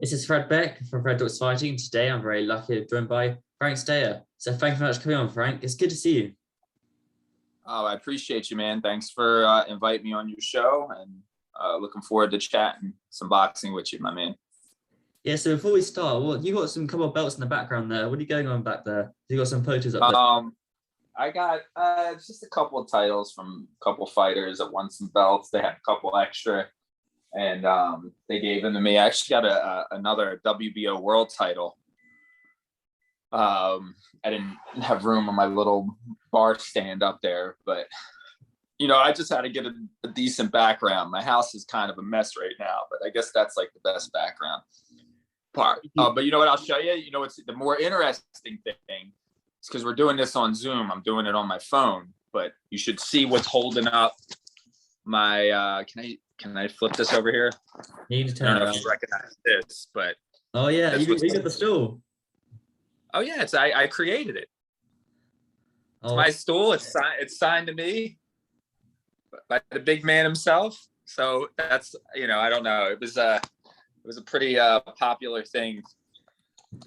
This is Fred Beck from Fred Talks Fighting. Today I'm very lucky to be joined by Frank Stea. So thank you very much for coming on, Frank. It's good to see you. Oh, I appreciate you, man. Thanks for inviting me on your show, and looking forward to chatting some boxing with you, my man. Yeah, so before we start, well, you got some couple of belts in the background there. What are you going on back there? You got some photos up there? I got just a couple of titles from a couple of fighters that won some belts. They had a couple extra, and they gave them to me. I actually got another WBO world title. I didn't have room on my little bar stand up there, but I just had to get a decent background. My house is kind of a mess right now, but I guess that's like the best background part. But you know what? I'll show you. What's the more interesting thing? It's because we're doing this on Zoom. I'm doing it on my phone, but you should see what's holding up my. Can I flip this over here? You need to turn I don't know if you recognize this, but oh yeah, you got the stool. Oh yeah, I created it. It's Oh. my stool. It's signed to me by the big man himself. So that's I don't know. It was a pretty popular thing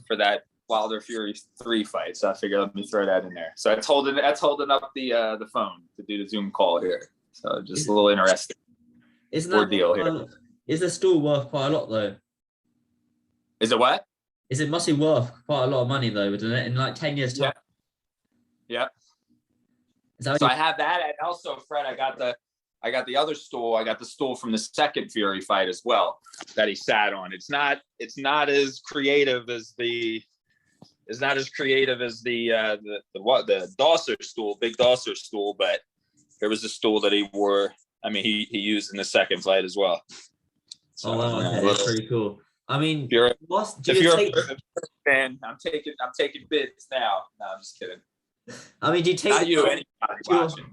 for that Wilder Fury 3 fight. So I figured let me throw that in there. So that's holding up the phone to do the Zoom call here. So just a little interesting ordeal here. Is the stool worth quite a lot though? Is it what? It must be worth quite a lot of money though, isn't it? In like 10 years time. Yeah. So I have that, and also Fred, I got the other stool. I got the stool from the second Fury fight as well that he sat on. It's not as creative as the Dawser stool, big Dawser stool, but there was a stool that he wore. I mean, he used in the second fight as well. So, oh wow, okay, that's pretty cool. I mean, if you're a fan, I'm taking bids now. No, I'm just kidding. I mean, do you take? Not you, anybody watching.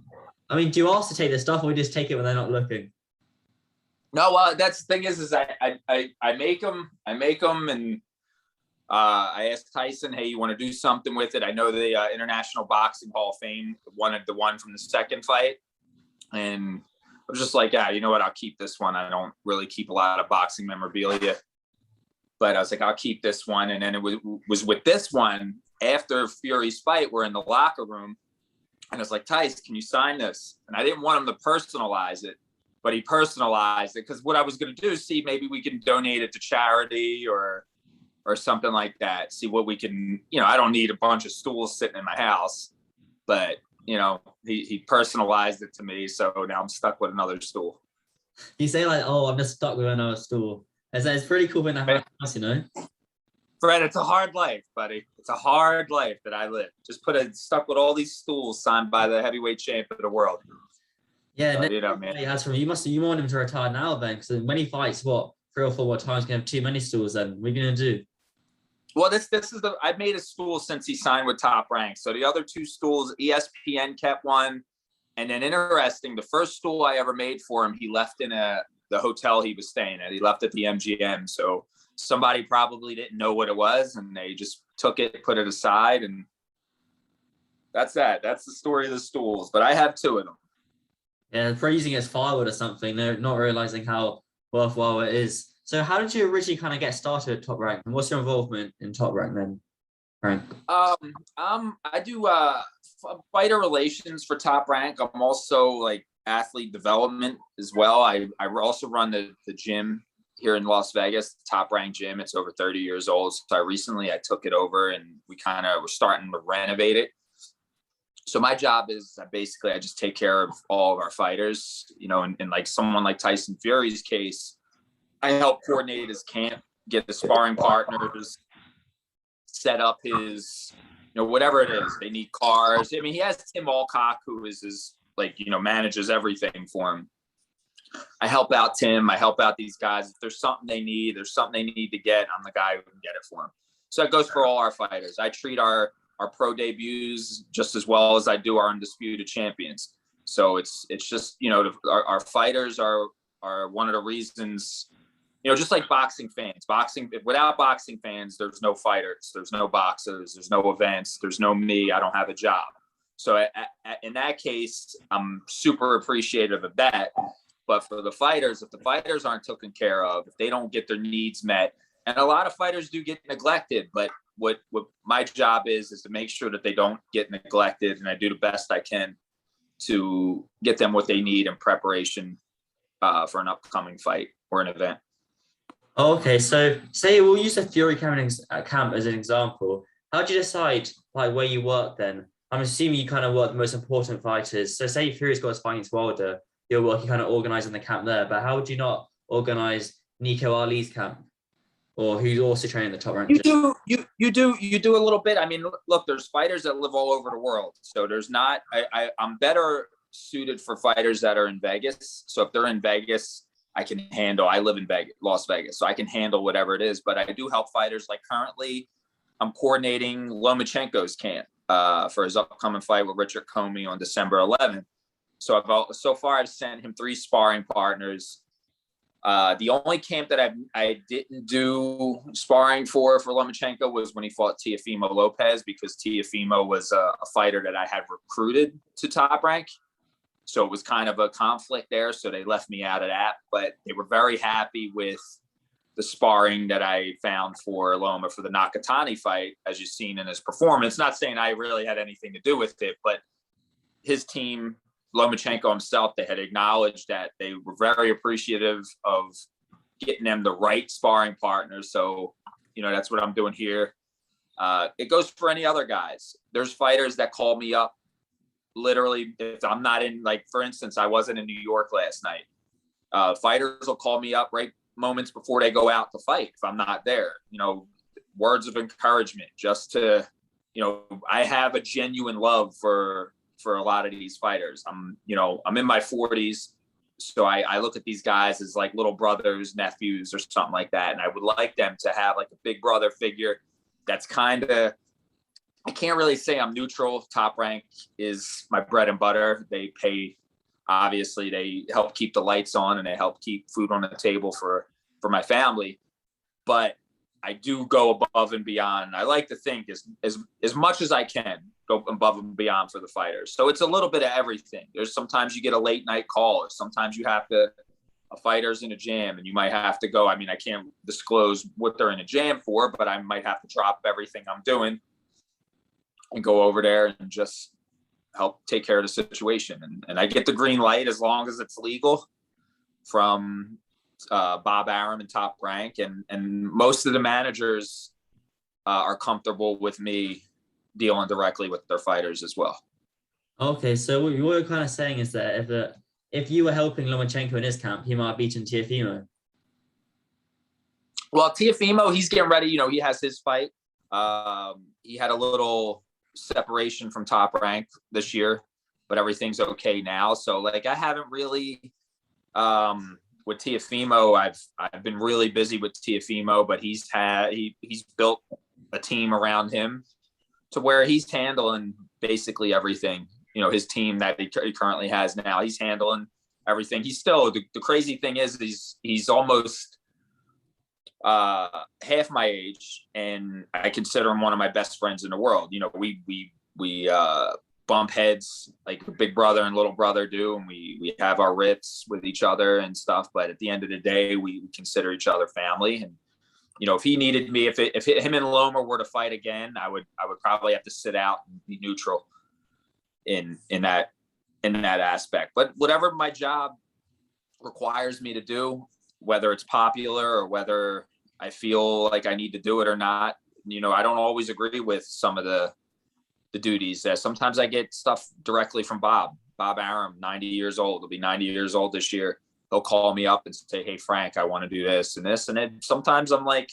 I mean, do you ask to take this stuff, or you just take it when they're not looking? No, well, that's the thing is I make them, and I asked Tyson, hey, you want to do something with it? I know the International Boxing Hall of Fame wanted the one from the second fight, and I was just like, yeah, you know what? I'll keep this one. I don't really keep a lot of boxing memorabilia. But I was like, I'll keep this one. And then it was with this one, after Fury's fight, we're in the locker room. And I was like, Tice, can you sign this? And I didn't want him to personalize it, but he personalized it. Because what I was going to do is see maybe we can donate it to charity or something like that. See what we can, I don't need a bunch of stools sitting in my house. But, he personalized it to me. So now I'm stuck with another stool. You say like, oh, I'm just stuck with another stool. It's pretty cool when that happens, Fred, it's a hard life, buddy. It's a hard life that I live. Just stuck with all these stools signed by the heavyweight champ of the world. Yeah, man. You want him to retire now then, because when he fights, 3 or 4 more times, gonna have too many stools. Then what are you gonna do? Well, I've made a stool since he signed with Top Rank. So the other 2 stools, ESPN kept one, and then interesting, the first stool I ever made for him, he left in the hotel he was staying at. He left at the MGM. So somebody probably didn't know what it was, and they just took it, put it aside, and that's that. That's the story of the stools. But I have 2 of them. Yeah, for using it as firewood or something, they're not realizing how worthwhile it is. So how did you originally kind of get started at Top Rank? And what's your involvement in Top Rank then, Frank? I do fighter relations for Top Rank. I'm also like athlete development as well. I also run the gym here in Las Vegas, Top Rank gym. It's over 30 years old. So I took it over, and we kind of were starting to renovate it. So my job is I just take care of all of our fighters, and like someone like Tyson Fury's case, I help coordinate his camp, get the sparring partners, set up his, whatever it is. They need cars. I mean, he has Tim Alcock, who is his, manages everything for him. I help out Tim. I help out these guys. If there's something they need to get, I'm the guy who can get it for them. So that goes for all our fighters. I treat our pro debuts just as well as I do our undisputed champions. So it's just, our fighters are one of the reasons, just like boxing fans. Without boxing fans, there's no fighters, there's no boxers, there's no events, there's no me. I don't have a job. So in that case, I'm super appreciative of that. But for the fighters, if the fighters aren't taken care of, if they don't get their needs met, And a lot of fighters do get neglected, but what my job is to make sure that they don't get neglected, and I do the best I can to get them what they need in preparation for an upcoming fight or an event. Okay, so say we'll use the Fury camp as an example. How do you decide like where you work then? I'm assuming you kind of work the most important fighters. So say Fury's got his fight against Wilder, you're working kind of organizing the camp there. But how would you not organize Nico Ali's camp, or who's also training the top rank? You do a little bit. I mean, look, there's fighters that live all over the world, so there's not. I'm better suited for fighters that are in Vegas. So if they're in Vegas, I can handle. I live in Vegas, Las Vegas, so I can handle whatever it is. But I do help fighters. Like currently, I'm coordinating Lomachenko's camp for his upcoming fight with Richard Comey on December 11th. So far I've sent him 3 sparring partners. The only camp that I didn't do sparring for Lomachenko was when he fought Teofimo Lopez, because Teofimo was a fighter that I had recruited to Top Rank. So it was kind of a conflict there. So they left me out of that, but they were very happy with the sparring that I found for Loma for the Nakatani fight, as you've seen in his performance. Not saying I really had anything to do with it, but his team, Lomachenko himself, they had acknowledged that they were very appreciative of getting them the right sparring partners. So, that's what I'm doing here. It goes for any other guys. There's fighters that call me up literally if I'm not in, like, for instance, I wasn't in New York last night. Fighters will call me up right moments before they go out to fight if I'm not there. Words of encouragement, just to, I have a genuine love for a lot of these fighters. I'm in my 40s, so I look at these guys as like little brothers, nephews, or something like that, and I would like them to have like a big brother figure. That's kind of, I can't really say I'm neutral. Top Rank is my bread and butter. They pay, obviously, they help keep the lights on, and they help keep food on the table for my family. But I do go above and beyond. I like to think as much as I can go above and beyond for the fighters. So it's a little bit of everything. There's sometimes you get a late night call, or sometimes you have to, a fighter's in a jam and you might have to go. I mean, I can't disclose what they're in a jam for, but I might have to drop everything I'm doing and go over there and just help take care of the situation. And I get the green light as long as it's legal from Bob Arum and Top Rank. And most of the managers are comfortable with me dealing directly with their fighters as well. Okay, so what you're kind of saying is that if you were helping Lomachenko in his camp, he might have beaten Teofimo. Well, Teofimo, he's getting ready. He has his fight. He had a little separation from Top Rank this year, but everything's okay now. So like, I haven't really with Teofimo, I've been really busy with Teofimo, but he's built a team around him to where he's handling basically everything. His team that he currently has now, he's handling everything. He's still, the crazy thing is he's almost half my age, and I consider him one of my best friends in the world. We bump heads like big brother and little brother do, and we have our riffs with each other and stuff. But at the end of the day, we consider each other family. And if he needed me, if him and Loma were to fight again, I would probably have to sit out and be neutral in that aspect. But whatever my job requires me to do, whether it's popular or whether I feel like I need to do it or not, I don't always agree with some of the duties. Sometimes I get stuff directly from Bob Arum, 90 years old. He'll be 90 years old this year. He'll call me up and say, "Hey, Frank, I want to do this and this." And then sometimes I'm like,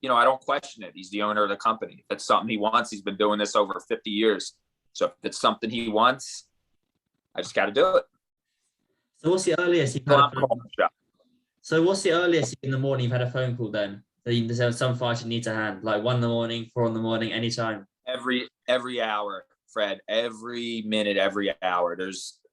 I don't question it. He's the owner of the company. If it's something he wants, he's been doing this over 50 years. So if it's something he wants, I just got to do it. So what's the earliest you kind of... So what's the earliest in the morning you've had a phone call then? There's some fight you need to hand, like 1 in the morning, 4 in the morning, anytime. Every hour, Fred. Every minute, every hour.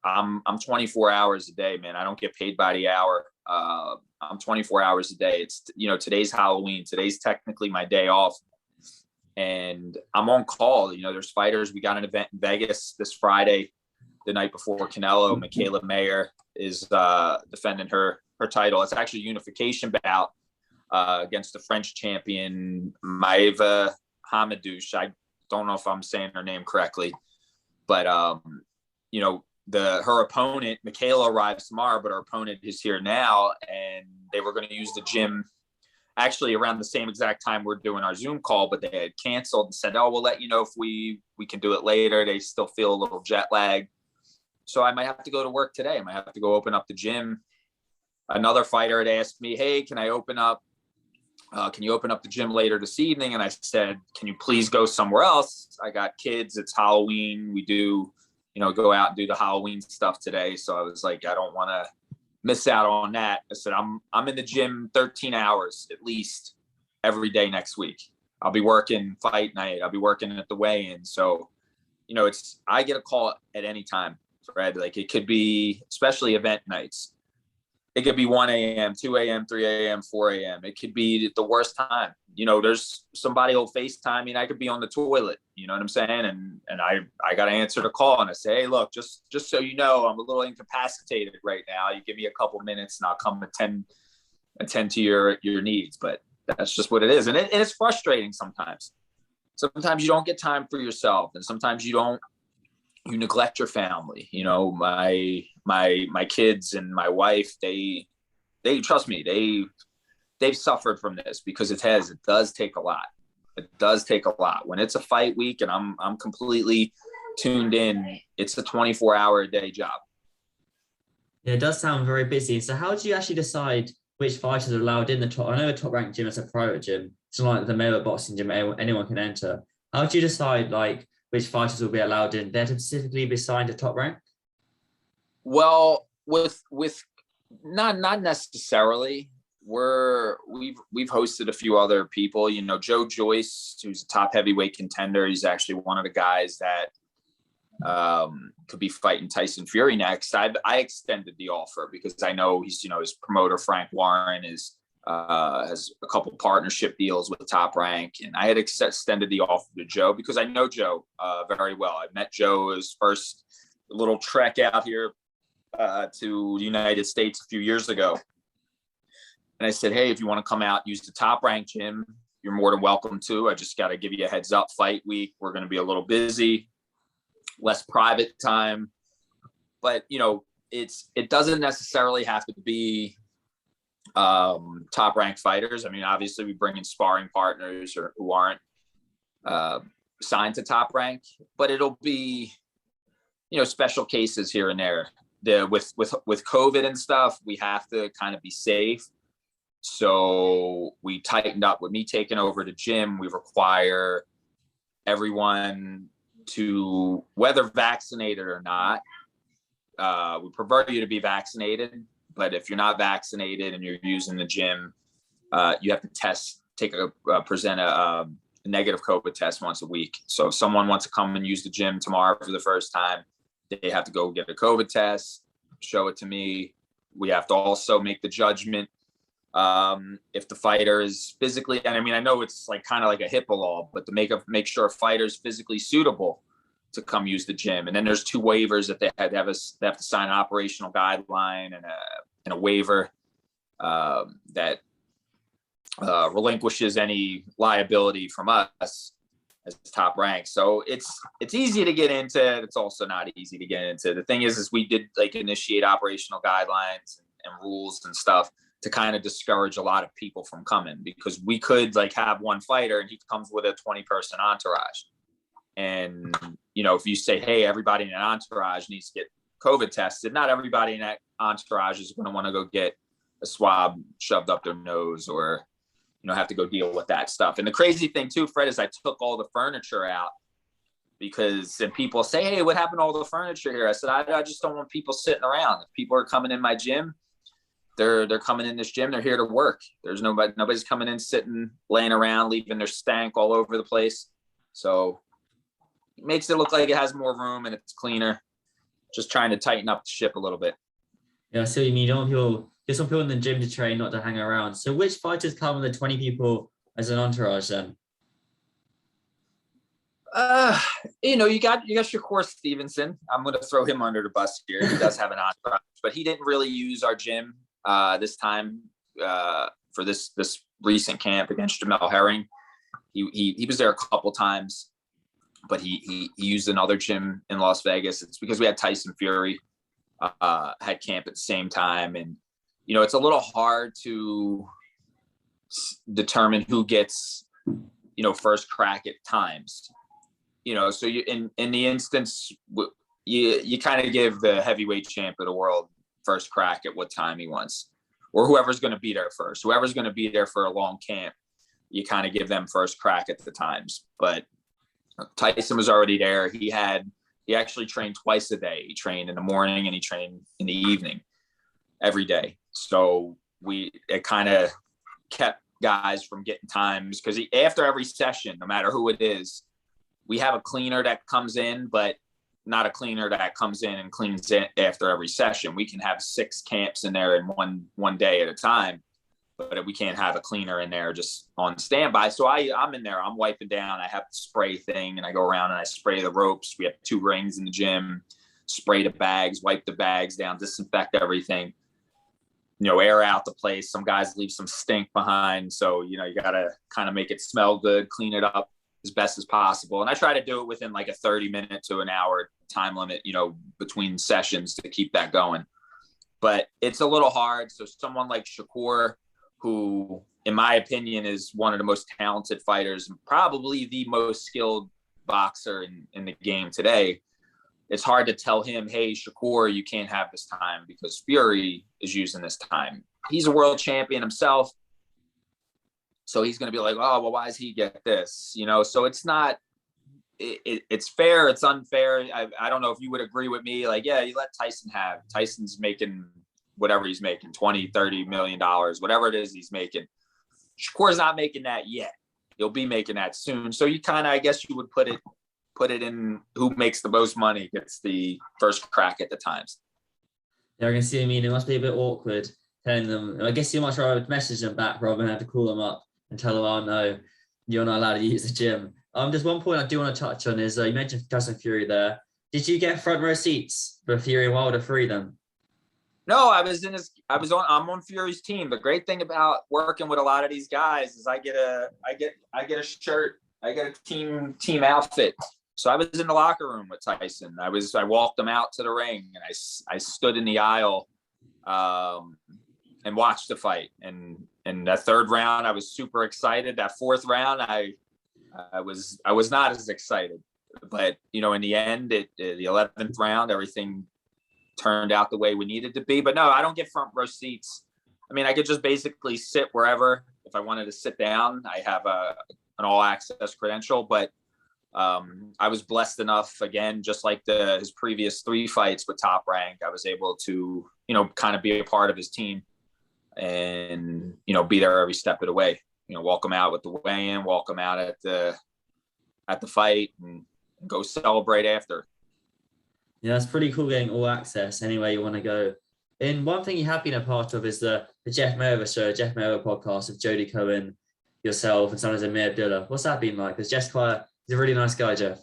I'm 24 hours a day, man. I don't get paid by the hour. I'm 24 hours a day. It's today's Halloween. Today's technically my day off, and I'm on call. There's fighters. We got an event in Vegas this Friday, the night before Canelo. Michaela Meyer is defending her title. It's actually a unification bout against the French champion, Maeva Hamadouche. I don't know if I'm saying her name correctly, but, you know, her opponent, Michaela, arrives tomorrow, but her opponent is here now. And they were going to use the gym actually around the same exact time we're doing our Zoom call, but they had canceled and said, oh, we'll let you know if we can do it later. They still feel a little jet lag. So I might have to go to work today. I might have to go open up the gym. Another fighter had asked me, hey, can you open up the gym later this evening? And I said, can you please go somewhere else? I got kids. It's Halloween. We do, you know, go out and do the Halloween stuff today. So I was like, I don't want to miss out on that. I said, I'm in the gym 13 hours at least every day next week. I'll be working fight night. I'll be working at the weigh-in. So, you know, I get a call at any time, Fred. Like it could be, especially event nights. It could be 1 a.m., 2 a.m., 3 a.m., 4 a.m. It could be the worst time. You know, there's somebody will FaceTime me and I could be on the toilet. You know what I'm saying? And I got to answer the call and I say, hey, look, just so you know, I'm a little incapacitated right now. You give me a couple minutes and I'll come attend to your needs. But that's just what it is. And it's frustrating sometimes. Sometimes you don't get time for yourself. And sometimes you neglect your family. You know, my kids and my wife, they trust me, they've suffered from this because it does take a lot. It does take a lot. When it's a fight week and I'm completely tuned in, it's a 24-hour a day job. Yeah, it does sound very busy. So how do you actually decide which fighters are allowed in the top? I know a top ranked gym is a private gym. It's not like the Meyer boxing gym, anyone can enter. How do you decide like which fighters will be allowed in? They have to specifically be signed to Top Rank? Well, with not necessarily. We've hosted a few other people. You know, Joe Joyce, who's a top heavyweight contender. He's actually one of the guys that could be fighting Tyson Fury next. I extended the offer because I know he's, you know, his promoter Frank Warren has a couple partnership deals with Top Rank, and I had extended the offer to Joe because I know Joe very well. I met Joe his first little trek out here to the United States a few years ago. And I said, hey, if you want to come out, use the Top Rank gym, you're more than welcome to. I just got to give you a heads up. Fight week, we're going to be a little busy, less private time. But, you know, it doesn't necessarily have to be Top Rank fighters. I mean, obviously we bring in sparring partners who aren't signed to Top Rank, but it'll be, you know, special cases here and there. With COVID and stuff, we have to kind of be safe. So we tightened up. With me taking over the gym, we require everyone to, whether vaccinated or not, we prefer you to be vaccinated. But if you're not vaccinated and you're using the gym, you have to present a negative COVID test once a week. So if someone wants to come and use the gym tomorrow for the first time, they have to go get a COVID test, show it to me. We have to also make the judgment if the fighter is physically, and I mean, I know it's like kind of like a HIPAA law, but to make sure a fighter is physically suitable to come use the gym. And then there's 2 waivers that they have to sign, an operational guideline and a waiver that relinquishes any liability from us as Top Rank. So it's easy to get into. It's also not easy to get into. The thing is we did like initiate operational guidelines and rules and stuff to kind of discourage a lot of people from coming, because we could like have one fighter and he comes with a 20-person entourage. And, you know, if you say, hey, everybody in an entourage needs to get COVID tested, not everybody in that entourage is going to want to go get a swab shoved up their nose or, you know, have to go deal with that stuff. And the crazy thing too, Fred, is I took all the furniture out because, and people say, hey, what happened to all the furniture here? I said, I just don't want people sitting around. If people are coming in my gym, they're coming in this gym, they're here to work. There's nobody's coming in, sitting, laying around, leaving their stank all over the place. So it makes it look like it has more room and it's cleaner. Just trying to tighten up the ship a little bit. Yeah, so you mean there's some people in the gym to train, not to hang around. So which fighters come with the 20 people as an entourage then? You know, you got Shakur Stevenson. I'm going to throw him under the bus here. He does have an entourage, but he didn't really use our gym this time for this recent camp against Jamel Herring. He was there a couple times, but he used another gym in Las Vegas. It's because we had Tyson Fury had camp at the same time. And, it's a little hard to determine who gets, first crack at times, so you, in the instance, you kind of give the heavyweight champ of the world first crack at what time he wants, or whoever's going to be there first, whoever's going to be there for a long camp, you kind of give them first crack at the times. But Tyson was already there. He actually trained twice a day. He trained in the morning and he trained in the evening every day. So it kind of kept guys from getting times, because after every session, no matter who it is, we have a cleaner that comes in, but not a cleaner that comes in and cleans it after every session. We can have 6 camps in there in one day at a time, but we can't have a cleaner in there just on standby. So I'm in there, I'm wiping down. I have the spray thing and I go around and I spray the ropes. We have 2 rings in the gym, spray the bags, wipe the bags down, disinfect everything, air out the place. Some guys leave some stink behind. So, you got to kind of make it smell good, clean it up as best as possible. And I try to do it within like a 30-minute to an hour time limit, between sessions to keep that going. But it's a little hard. So someone like Shakur, who, in my opinion, is one of the most talented fighters and probably the most skilled boxer in the game today, it's hard to tell him, hey, Shakur, you can't have this time because Fury is using this time. He's a world champion himself. So he's going to be like, oh, well, why does he get this? So it's not, it's fair. It's unfair. I don't know if you would agree with me. Like, yeah, you let Tyson have. Tyson's making whatever he's making, $20-30 million, whatever it is he's making. Shakur's not making that yet. He'll be making that soon. So you kind of, I guess you would put it in who makes the most money gets the first crack at the times. Yeah, I can see. I mean, it must be a bit awkward telling them. I guess you might try to message them back rather than have to call them up and tell them, oh no, you're not allowed to use the gym. There's one point I do want to touch on is you mentioned Tyson Fury there. Did you get front row seats for Fury and Wilder 3 then? No, I'm on Fury's team. The great thing about working with a lot of these guys is I get a shirt, I get a team outfit. So I was in the locker room with Tyson. I walked him out to the ring and I stood in the aisle and watched the fight. And that 3rd round, I was super excited. That 4th round, I was not as excited. But, in the end, the 11th round, everything turned out the way we needed to be. But no, I don't get front row seats. I mean, I could just basically sit wherever. If I wanted to sit down, I have an all access credential, but I was blessed enough, again, just like his previous 3 fights with Top Rank, I was able to, kind of be a part of his team and, be there every step of the way, walk him out with the weigh-in, walk him out at the fight and go celebrate after. Yeah, it's pretty cool getting all access anywhere you want to go. And one thing you have been a part of is the Jeff Meyer show, Jeff Meyer podcast with Jody Cohen, yourself, and sometimes Memorabilia. What's that been like? Because Jeff's he's a really nice guy, Jeff.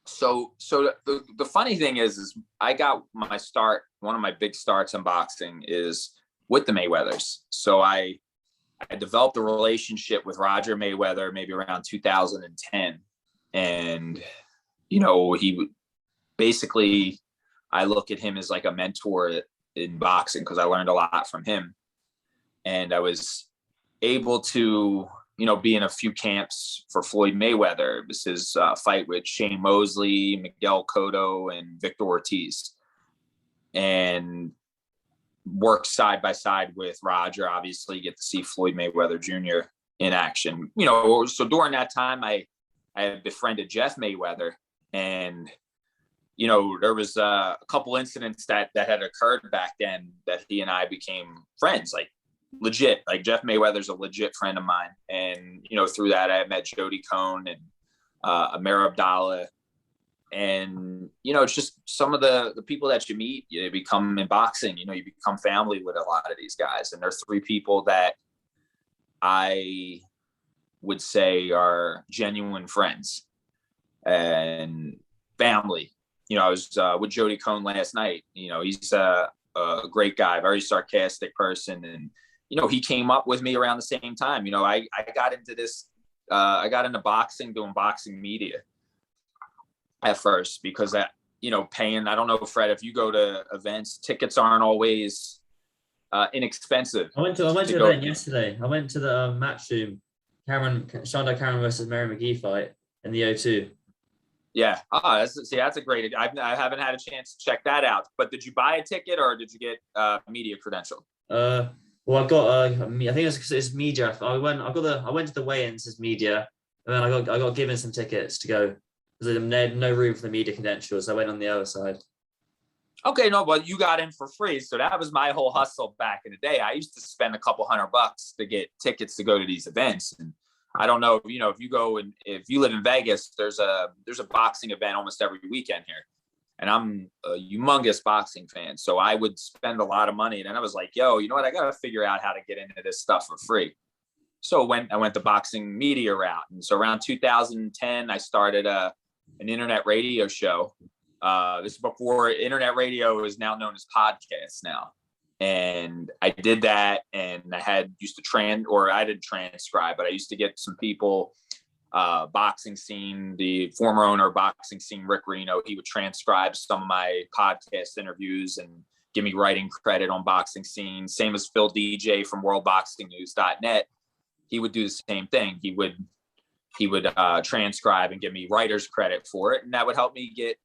So the funny thing is I got my start. One of my big starts in boxing is with the Mayweathers. So I developed a relationship with Roger Mayweather maybe around 2010, and he basically, I look at him as like a mentor in boxing because I learned a lot from him, and I was able to be in a few camps for Floyd Mayweather. This is a fight with Shane Mosley, Miguel Cotto, and Victor Ortiz, and work side by side with Roger. Obviously, get to see Floyd Mayweather Jr. in action. So during that time, I had befriended Jeff Mayweather, and there was a couple incidents that had occurred back then that he and I became friends, like legit. Like Jeff Mayweather's a legit friend of mine, and through that I met Jody Cohn and Amir Abdallah, and it's just some of the people that you meet, you become in boxing. You become family with a lot of these guys, and there's 3 people that I would say are genuine friends and family. I was with Jody Cohn last night. He's a great guy, very sarcastic person, and he came up with me around the same time. I got into this, I got into boxing, doing boxing media at first because that, paying, I don't know, Fred, if you go to events, tickets aren't always inexpensive. I went to an event yesterday. I went to the match room, Shonda Cameron versus Mary McGee fight in the O2. Yeah. That's a great. I haven't had a chance to check that out. But did you buy a ticket or did you get media credential? Well, I got I think it's media. I went to the weigh-ins as media, and then I got given some tickets to go because they had no room for the media credentials. So I went on the other side. Okay, no, but you got in for free. So that was my whole hustle back in the day. I used to spend a couple $100 to get tickets to go to these events. And I don't know, if you go and if you live in Vegas, there's a boxing event almost every weekend here. And I'm a humongous boxing fan. So I would spend a lot of money. And I was like, yo, you know what? I got to figure out how to get into this stuff for free. So I went the boxing media route. And so around 2010, I started an internet radio show. This is before internet radio is now known as podcasts now. And I did that, and I used to I didn't transcribe, but I used to get some people, boxing scene, the former owner of boxing scene, Rick Reno, he would transcribe some of my podcast interviews and give me writing credit on boxing scene. Same as Phil DJ from worldboxingnews.net. He would do the same thing. He would transcribe and give me writer's credit for it. And that would help me get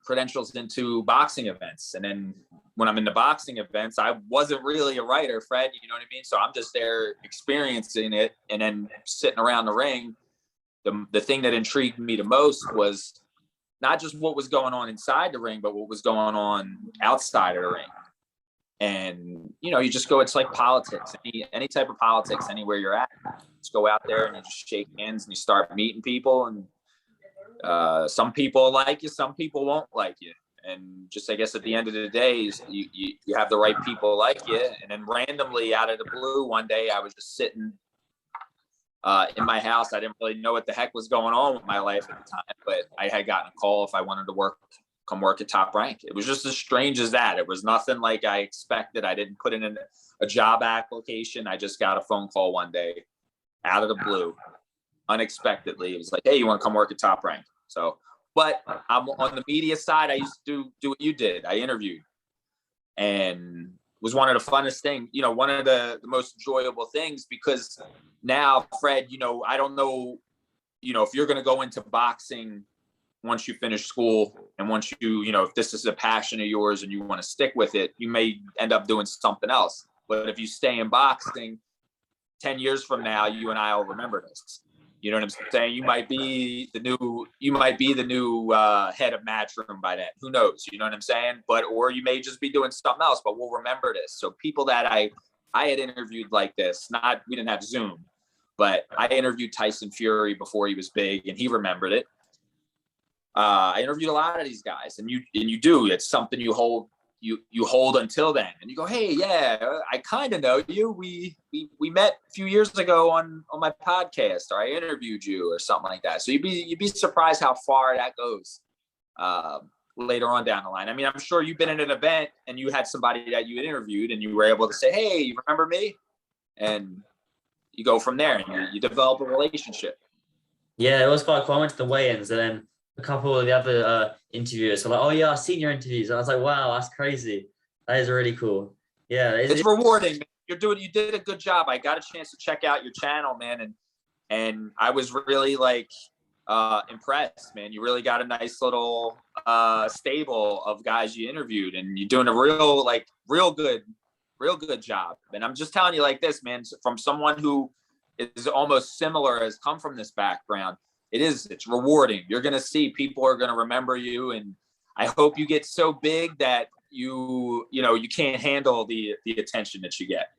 credentials into boxing events. And then when I'm in the boxing events, I wasn't really a writer, Fred, you know what I mean? So I'm just there experiencing it and then sitting around the ring. The thing that intrigued me the most was not just what was going on inside the ring, but what was going on outside of the ring. And, you just go, it's like politics, any type of politics, anywhere you're at, just go out there and you just shake hands and you start meeting people. And some people like you, some people won't like you. And just, I guess at the end of the day, you have the right people like you. And then randomly out of the blue, one day I was just sitting in my house. I didn't really know what the heck was going on with my life at the time, but I had gotten a call if I wanted to come work at Top Rank. It was just as strange as that. It was nothing like I expected. I didn't put in a job application. I just got a phone call one day out of the blue, unexpectedly. It was like, hey, you want to come work at Top Rank? So, but I'm on the media side. I used to do what you did. I interviewed, and was one of the funnest things, one of the most enjoyable things, because now, Fred, I don't know, if you're going to go into boxing once you finish school, and once if this is a passion of yours and you want to stick with it, you may end up doing something else. But if you stay in boxing, 10 years from now, you and I will remember this. You know what I'm saying? You might be the new head of Matchroom by then. Who knows? You know what I'm saying? Or you may just be doing something else, but we'll remember this. So people that I had interviewed like this, we didn't have Zoom, but I interviewed Tyson Fury before he was big, and he remembered it. I interviewed a lot of these guys, and you do. It's something you hold until then, and you go, hey, yeah, I kind of know you. We met a few years ago on my podcast, or I interviewed you, or something like that. So you'd be surprised how far that goes later on down the line. I mean, I'm sure you've been in an event and you had somebody that you had interviewed, and you were able to say, hey, you remember me? And you go from there, and you develop a relationship. Yeah, it was quite cool. I went to the weigh-ins, and then a couple of the other interviewers were like, oh yeah, I've seen your interviews. And I was like, wow, that's crazy. That is really cool. Yeah. It's rewarding. You did a good job. I got a chance to check out your channel, man. And I was really impressed, man. You really got a nice little stable of guys you interviewed, and you're doing a real good job. And I'm just telling you like this, man, from someone who is almost similar, has come from this background. It's rewarding. You're going to see people are going to remember you. And I hope you get so big that you can't handle the attention that you get.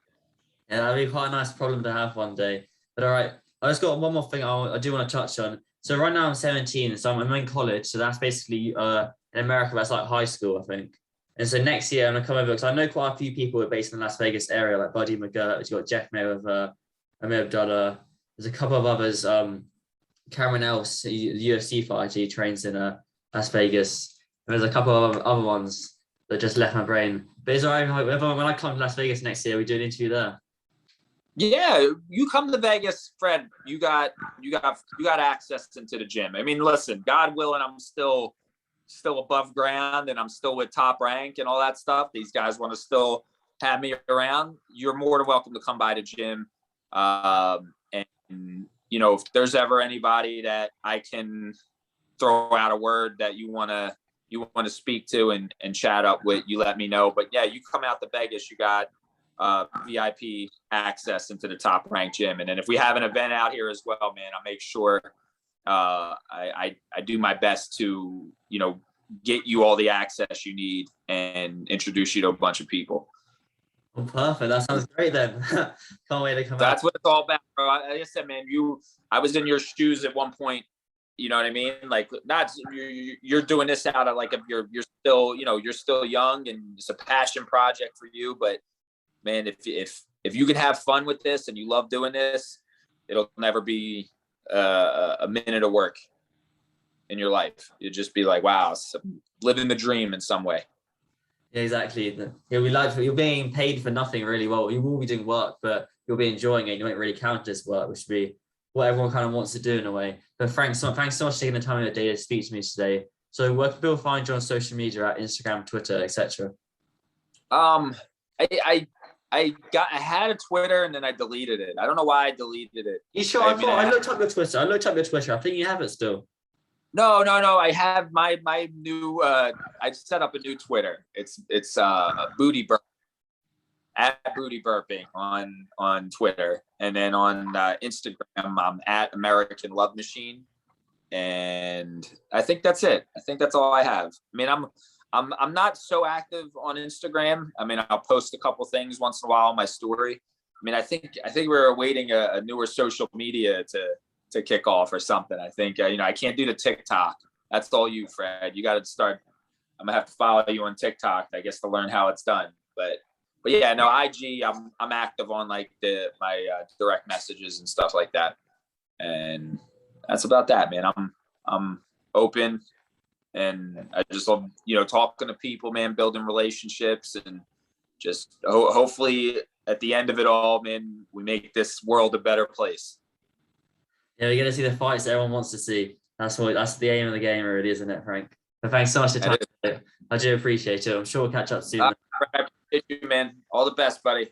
Yeah, that'd be quite a nice problem to have one day. But all right, I just got one more thing I do want to touch on. So right now I'm 17, so I'm in college. So that's basically in America, that's like high school, I think. And so next year I'm going to come over, because I know quite a few people who are based in the Las Vegas area, like Buddy McGirt. You've got Jeff Mayer with Amir Abdullah. There's a couple of others. Cameron Else, the UFC fighter, he trains in Las Vegas. And there's a couple of other ones. that just left my brain. But it's all right. When I come to Las Vegas next year, we do an interview there. Yeah, you come to Vegas, Fred. You got access into the gym. I mean, listen, God willing, I'm still above ground and I'm still with Top Rank and all that stuff. These guys want to still have me around. You're more than welcome to come by the gym. And if there's ever anybody that I can throw out a word that you want to speak to and chat up with, you let me know. But yeah, you come out to Vegas, you got VIP access into the Top Rank gym. And then if we have an event out here as well, man, I'll make sure I do my best to, get you all the access you need and introduce you to a bunch of people. Well, perfect. That sounds great then. Can't wait to come out. That's what it's all about, bro. Like I said, man, I was in your shoes at one point. You know what I mean? Like, not you're doing this out of like you're still, you're still young and it's a passion project for you. But man, if you can have fun with this and you love doing this, it'll never be a minute of work in your life. You'll just be like, wow, living the dream in some way. Yeah, exactly. You're being paid for nothing really. Well, you will be doing work, but you'll be enjoying it. You won't really count as work, which would be what everyone kind of wants to do in a way. But thanks so much for taking the time of your day to speak to me today. So where can people find you on social media, at Instagram, Twitter, etc.? I had a Twitter and then I deleted it. I don't know why I deleted it. You sure? I looked up your Twitter. I think you have it still. No. I have my new. I set up a new Twitter. It's Booty Burp at Booty Burping on Twitter, and then on Instagram I'm at American Love Machine, and I think that's it. I think that's all I have. I mean, I'm not so active on Instagram. I mean, I'll post a couple things once in a while on my story. I mean, I think we're awaiting a newer social media to kick off or something. I think, I can't do the TikTok. That's all you, Fred. You got to start. I'm gonna have to follow you on TikTok, I guess, to learn how it's done. But yeah, no, IG, I'm active on like my direct messages and stuff like that. And that's about that, man. I'm open and I just love, talking to people, man, building relationships, and just hopefully at the end of it all, man, we make this world a better place. Yeah, we're going to see the fights that everyone wants to see. That's the aim of the game, really, isn't it, Frank? But thanks so much for your time. I do appreciate it. I'm sure we'll catch up soon. I appreciate you, man. All the best, buddy.